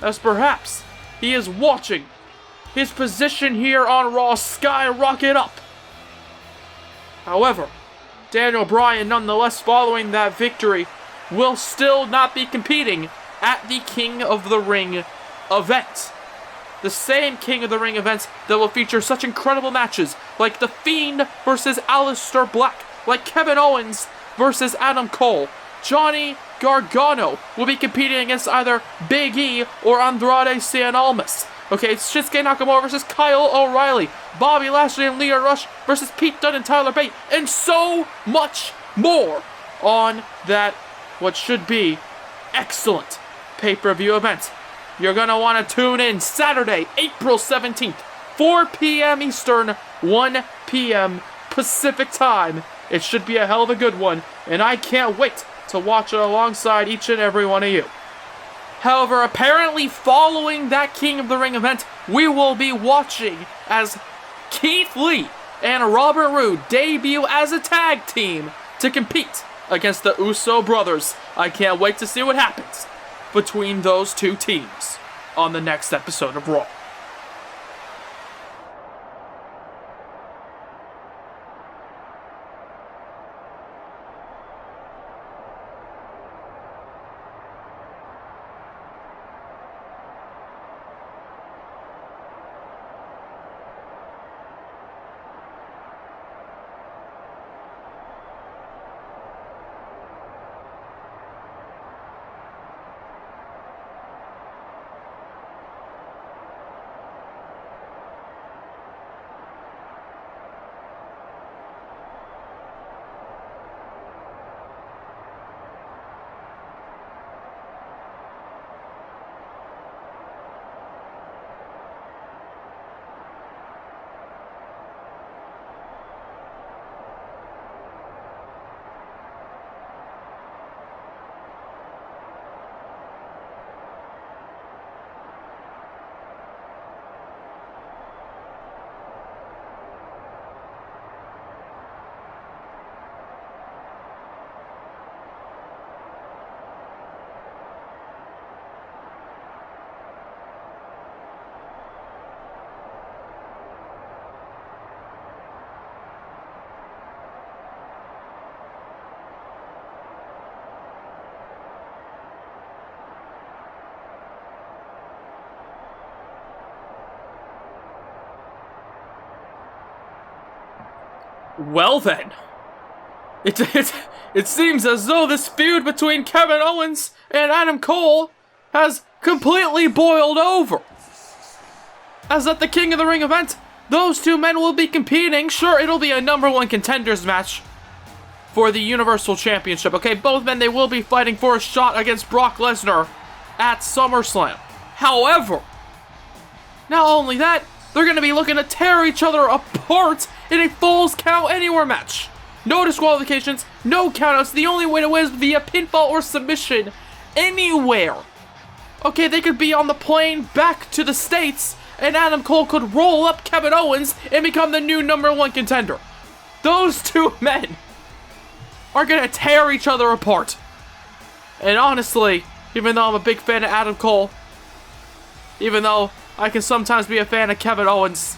as perhaps he is watching his position here on Raw skyrocket up. However, Daniel Bryan, nonetheless, following that victory, will still not be competing at the King of the Ring event. The same King of the Ring events that will feature such incredible matches like The Fiend versus Aleister Black, like Kevin Owens versus Adam Cole. Johnny Gargano will be competing against either Big E or Andrade Cien Almas. Okay, it's Shinsuke Nakamura versus Kyle O'Reilly, Bobby Lashley and Lio Rush versus Pete Dunne and Tyler Bate, and so much more on that, what should be, excellent pay-per-view event. You're going to want to tune in Saturday, April 17th, 4 p.m. Eastern, 1 p.m. Pacific time. It should be a hell of a good one, and I can't wait to watch it alongside each and every one of you. However, apparently following that King of the Ring event, we will be watching as Keith Lee and Robert Roode debut as a tag team to compete against the Uso brothers. I can't wait to see what happens between those two teams on the next episode of Raw. Well then, it seems as though this feud between Kevin Owens and Adam Cole has completely boiled over. As at the King of the Ring event, those two men will be competing. Sure, it'll be a #1 contenders match for the Universal Championship. Okay, both men, they will be fighting for a shot against Brock Lesnar at SummerSlam. However, not only that, they're going to be looking to tear each other apart in a Falls Count Anywhere match. No disqualifications, no countouts. The only way to win is via pinfall or submission anywhere. Okay, they could be on the plane back to the States, and Adam Cole could roll up Kevin Owens and become the new #1 contender. Those two men are going to tear each other apart. And honestly, even though I'm a big fan of Adam Cole, even though I can sometimes be a fan of Kevin Owens,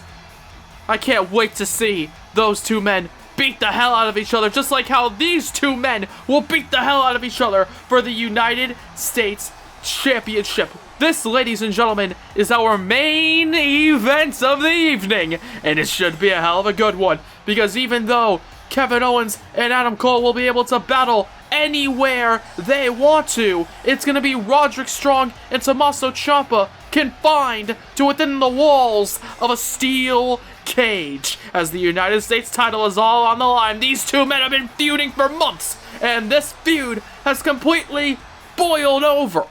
I can't wait to see those two men beat the hell out of each other, just like how these two men will beat the hell out of each other for the United States Championship. This, ladies and gentlemen, is our main event of the evening, and it should be a hell of a good one, because even though Kevin Owens and Adam Cole will be able to battle anywhere they want to. It's going to be Roderick Strong and Tommaso Ciampa confined to within the walls of a steel cage. As the United States title is all on the line, these two men have been feuding for months, and this feud has completely boiled over.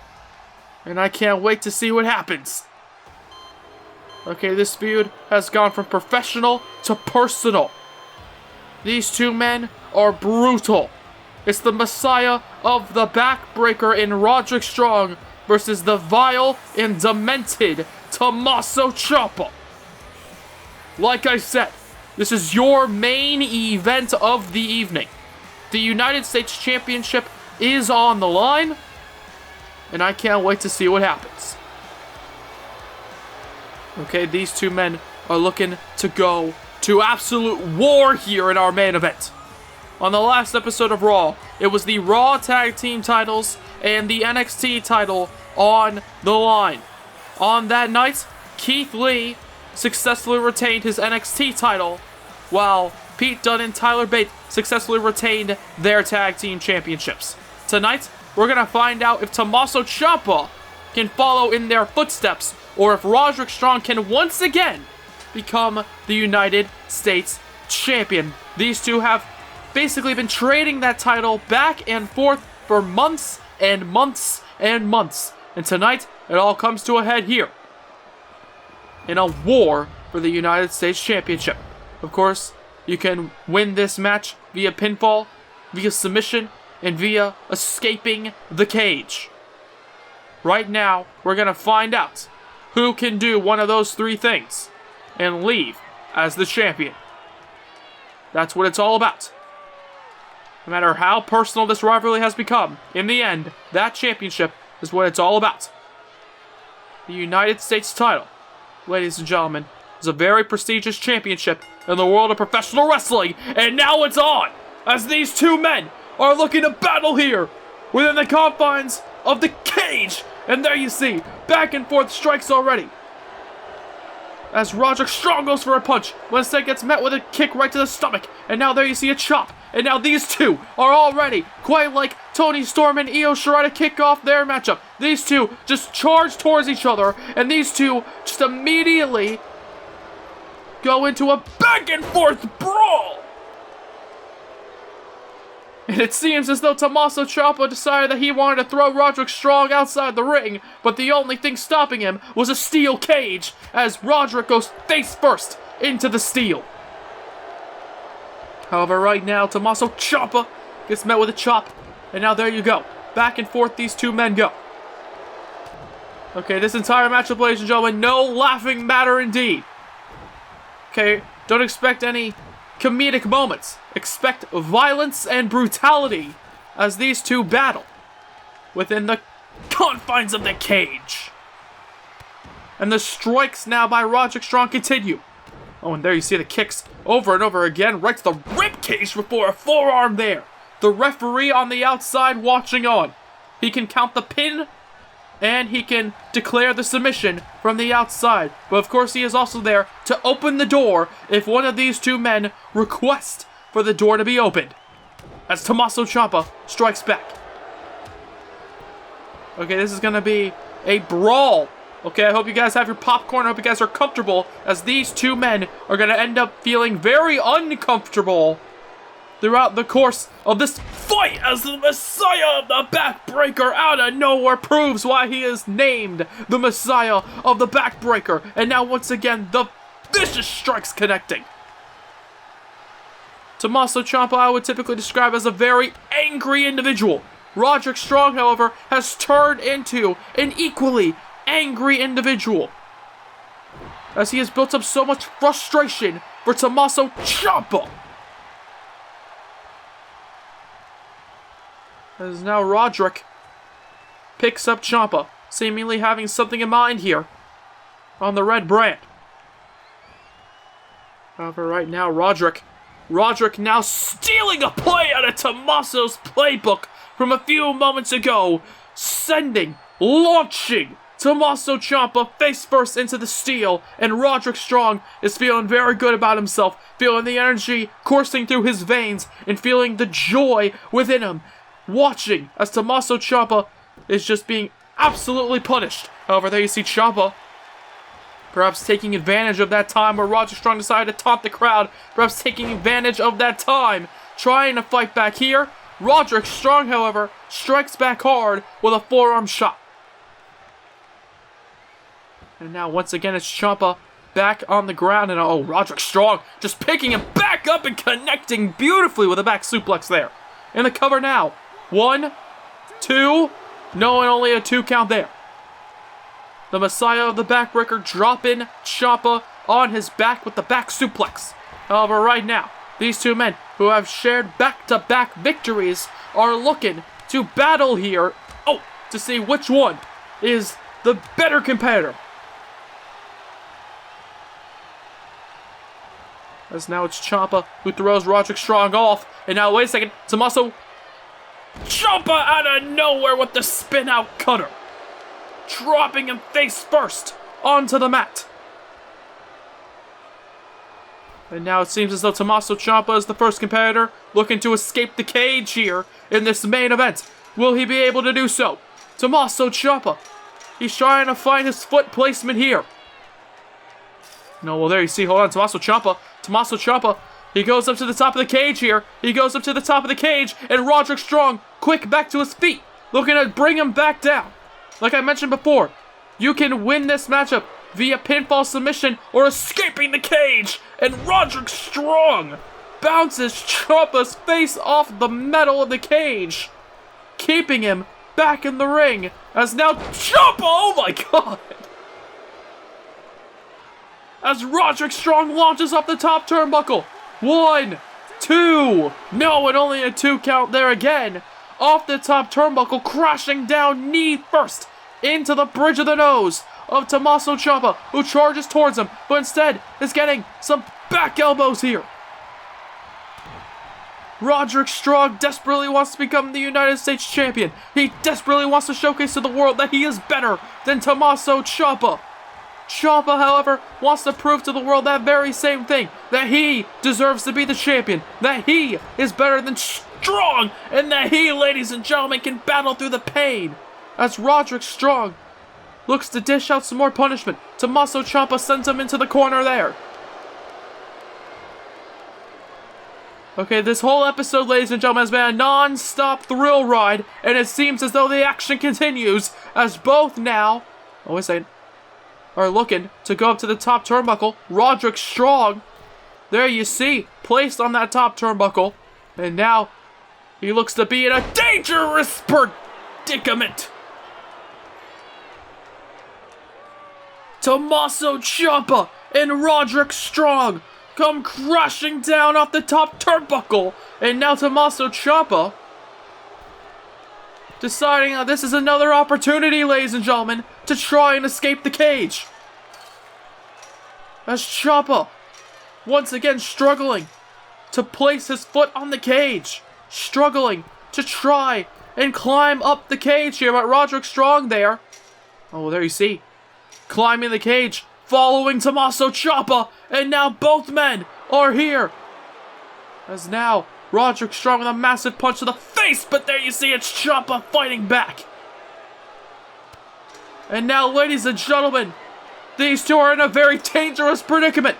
And I can't wait to see what happens. Okay, this feud has gone from professional to personal. These two men are brutal. It's the Messiah of the Backbreaker in Roderick Strong versus the vile and demented Tommaso Ciampa. Like I said, this is your main event of the evening. The United States Championship is on the line, and I can't wait to see what happens. Okay, these two men are looking to go to absolute war here in our main event. On the last episode of Raw, it was the Raw Tag Team titles and the NXT title on the line. On that night, Keith Lee successfully retained his NXT title, while Pete Dunne and Tyler Bate successfully retained their Tag Team Championships. Tonight, we're going to find out if Tommaso Ciampa can follow in their footsteps, or if Roderick Strong can once again become the United States Champion. These two have basically been trading that title back and forth for months and months and months. And tonight, it all comes to a head here in a war for the United States Championship. Of course, you can win this match via pinfall, via submission, and via escaping the cage. Right now, we're going to find out who can do one of those three things and leave as the champion. That's what it's all about. No matter how personal this rivalry has become, in the end, that championship is what it's all about. The United States title, ladies and gentlemen, is a very prestigious championship in the world of professional wrestling, and now it's on, as these two men are looking to battle here within the confines of the cage. And there you see, back and forth strikes already, as Roderick Strong goes for a punch, but instead gets met with a kick right to the stomach. And now there you see a chop. And now these two are already, quite like Toni Storm and Shirai to kick off their matchup. These two just charge towards each other, and these two just immediately go into a back and forth brawl. And it seems as though Tommaso Ciampa decided that he wanted to throw Roderick Strong outside the ring, but the only thing stopping him was a steel cage, as Roderick goes face first into the steel. However, right now, Tommaso Ciampa gets met with a chop, and now there you go. Back and forth these two men go. Okay, this entire matchup, ladies and gentlemen, no laughing matter indeed. Okay, don't expect any comedic moments. Expect violence and brutality as these two battle within the confines of the cage. And the strikes now by Roderick Strong continue. Oh, and there you see the kicks over and over again, right to the ribcage before a forearm there. The referee on the outside watching on. He can count the pin, and he can declare the submission from the outside. But of course, he is also there to open the door if one of these two men request for the door to be opened, as Tommaso Ciampa strikes back. Okay, this is going to be a brawl. Okay, I hope you guys have your popcorn. I hope you guys are comfortable, as these two men are going to end up feeling very uncomfortable throughout the course of this fight, as the Messiah of the Backbreaker out of nowhere proves why he is named the Messiah of the Backbreaker. And now once again, the vicious strikes connecting. Tommaso Ciampa I would typically describe as a very angry individual. Roderick Strong, however, has turned into an equally angry individual, as he has built up so much frustration for Tommaso Ciampa. As now Roderick picks up Ciampa, seemingly having something in mind here on the red brand. However, right now Roderick now stealing a play out of Tommaso's playbook from a few moments ago, launching Tommaso Ciampa face first into the steel, and Roderick Strong is feeling very good about himself, feeling the energy coursing through his veins, and feeling the joy within him, watching as Tommaso Ciampa is just being absolutely punished. However, there you see Ciampa perhaps taking advantage of that time where Roderick Strong decided to taunt the crowd. Perhaps taking advantage of that time, trying to fight back here. Roderick Strong, however, strikes back hard with a forearm shot. And now, once again, it's Ciampa back on the ground. And oh, Roderick Strong just picking him back up and connecting beautifully with a back suplex there. In the cover now. 1, 2. No, and only a 2 count there. The Messiah of the Backbreaker dropping Ciampa on his back with the back suplex. However, right now, these two men who have shared back-to-back victories are looking to battle here. Oh, to see which one is the better competitor. As now it's Ciampa who throws Roderick Strong off. And now, wait a second, Tommaso Ciampa out of nowhere with the spin-out cutter. Dropping him face first onto the mat. And now it seems as though Tommaso Ciampa is the first competitor looking to escape the cage here in this main event. Will he be able to do so? Tommaso Ciampa. He's trying to find his foot placement here. No, well, there you see. Hold on, Tommaso Ciampa. Tommaso Ciampa. He goes up to the top of the cage here. He goes up to the top of the cage. And Roderick Strong, quick back to his feet. Looking to bring him back down. Like I mentioned before, you can win this matchup via pinfall submission or escaping the cage. And Roderick Strong bounces Ciampa's face off the metal of the cage, keeping him back in the ring. As now Ciampa, oh my god! As Roderick Strong launches off the top turnbuckle. 1, 2. No, and only a 2 count there again. Off the top turnbuckle, crashing down knee first into the bridge of the nose of Tommaso Ciampa, who charges towards him, but instead is getting some back elbows here. Roderick Strong desperately wants to become the United States champion. He desperately wants to showcase to the world that he is better than Tommaso Ciampa. Ciampa, however, wants to prove to the world that very same thing, that he deserves to be the champion, that he is better than Strong, and that he, ladies and gentlemen, can battle through the pain. As Roderick Strong looks to dish out some more punishment, Tommaso Ciampa sends him into the corner there. Okay, this whole episode, ladies and gentlemen, has been a non-stop thrill ride, and it seems as though the action continues, as both now, oh wait a second, are looking to go up to the top turnbuckle. Roderick Strong, there you see, placed on that top turnbuckle, and now he looks to be in a dangerous predicament. Tommaso Ciampa and Roderick Strong come crashing down off the top turnbuckle, and now Tommaso Ciampa deciding that this is another opportunity, ladies and gentlemen, to try and escape the cage. As Ciampa, once again struggling to place his foot on the cage. Struggling to try and climb up the cage here, but Roderick Strong there. Oh, there you see. Climbing the cage, following Tommaso Ciampa, and now both men are here. As now, Roderick Strong with a massive punch to the face, but there you see it's Ciampa fighting back. And now, ladies and gentlemen, these two are in a very dangerous predicament.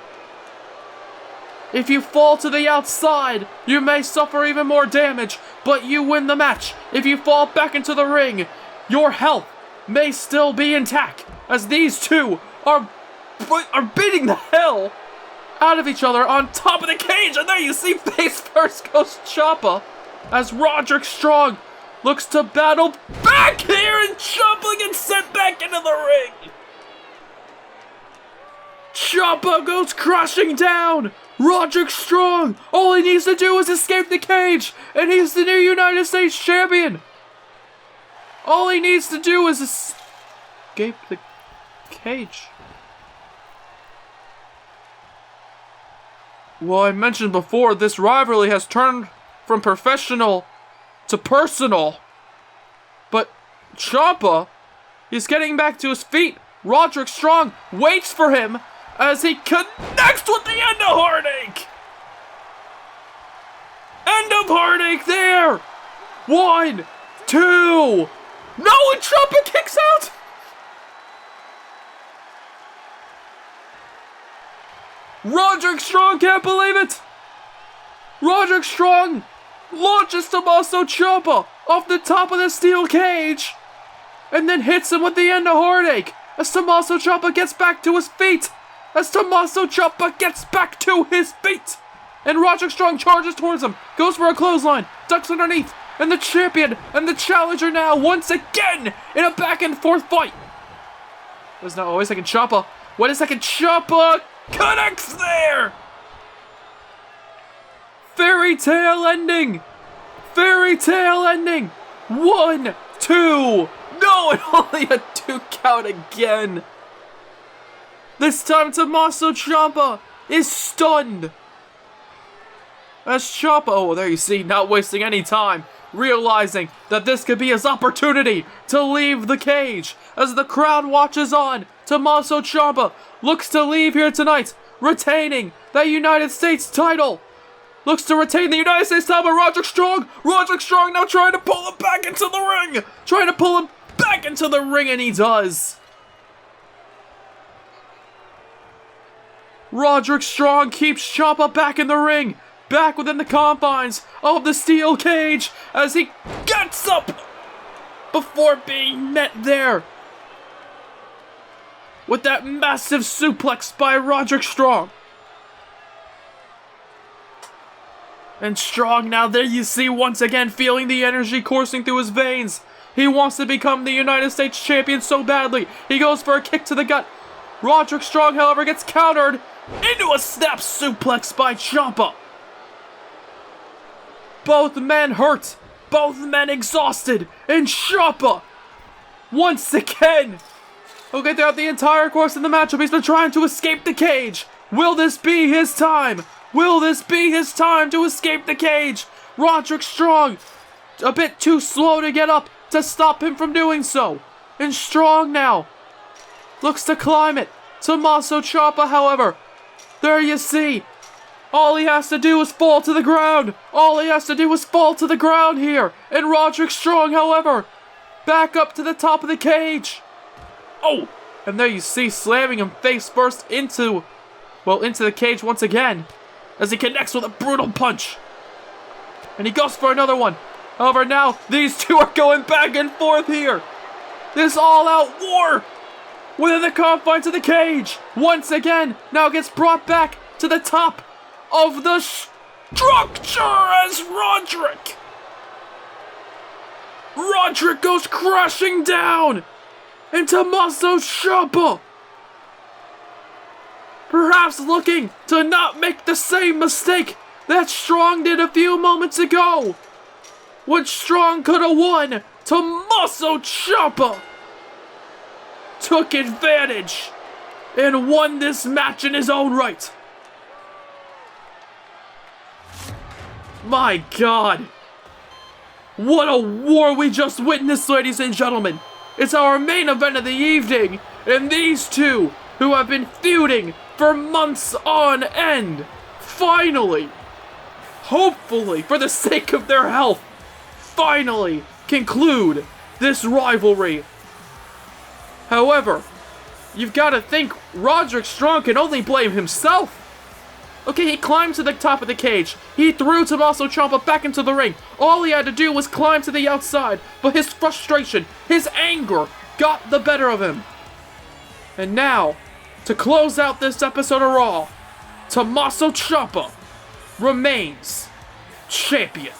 If you fall to the outside, you may suffer even more damage, but you win the match. If you fall back into the ring, your health may still be intact, as these two are beating the hell out of each other on top of the cage. And there you see, face first goes Ciampa, as Roderick Strong looks to battle back here, and Ciampa gets sent back into the ring. Ciampa goes crashing down. Roderick Strong, all he needs to do is escape the cage, and he's the new United States champion. All he needs to do is escape the cage. Well, I mentioned before, this rivalry has turned from professional to personal. But Ciampa is getting back to his feet. Roderick Strong waits for him as he connects with the End of Heartache. End of Heartache there. 1, 2. No, and Ciampa kicks out. Roderick Strong can't believe it. Roderick Strong launches Tommaso Ciampa off the top of the steel cage and then hits him with the end of Heartache as Tommaso Ciampa gets back to his feet. And Roderick Strong charges towards him, goes for a clothesline, ducks underneath, and the champion and the challenger now once again in a back and forth fight. Wait a second, Ciampa. Ciampa connects there! Fairy tale ending! 1, 2. No, and only a 2 count again. This time Tommaso Ciampa is stunned. As Ciampa, oh, there you see, not wasting any time, realizing that this could be his opportunity to leave the cage. As the crowd watches on, Tommaso Ciampa looks to leave here tonight, retaining the United States title. Roderick Strong now trying to pull him back into the ring. And he does. Roderick Strong keeps Ciampa back in the ring, back within the confines of the steel cage as he gets up before being met there with that massive suplex by Roderick Strong. And Strong now, there you see, once again feeling the energy coursing through his veins. He wants to become the United States champion so badly. He goes for a kick to the gut. Roderick Strong, however, gets countered into a snap suplex by Ciampa. Both men hurt, both men exhausted, and Ciampa, once again, okay, throughout the entire course of the matchup, he's been trying to escape the cage. Will this be his time? To escape the cage? Roderick Strong, a bit too slow to get up to stop him from doing so. And Strong now looks to climb it. Tommaso Ciampa, however, there you see, all he has to do is fall to the ground. Here. And Roderick Strong, however, back up to the top of the cage. Oh, and there you see, slamming him face first into the cage once again, as he connects with a brutal punch. And he goes for another one. However, now these two are going back and forth here. This all-out war within the confines of the cage, once again, now gets brought back to the top of the structure as Roderick goes crashing down, and Tommaso Ciampa, perhaps looking to not make the same mistake that Strong did a few moments ago, when Strong could have won. Tommaso Ciampa took advantage and won this match in his own right. My God, what a war we just witnessed, ladies and gentlemen. It's our main event of the evening, and these two, who have been feuding for months on end, finally, hopefully for the sake of their health, finally conclude this rivalry. However, you've got to think Roderick Strong can only blame himself. Okay, he climbed to the top of the cage. He threw Tommaso Ciampa back into the ring. All he had to do was climb to the outside, but his frustration, his anger, got the better of him. And now, to close out this episode of Raw, Tommaso Ciampa remains champion.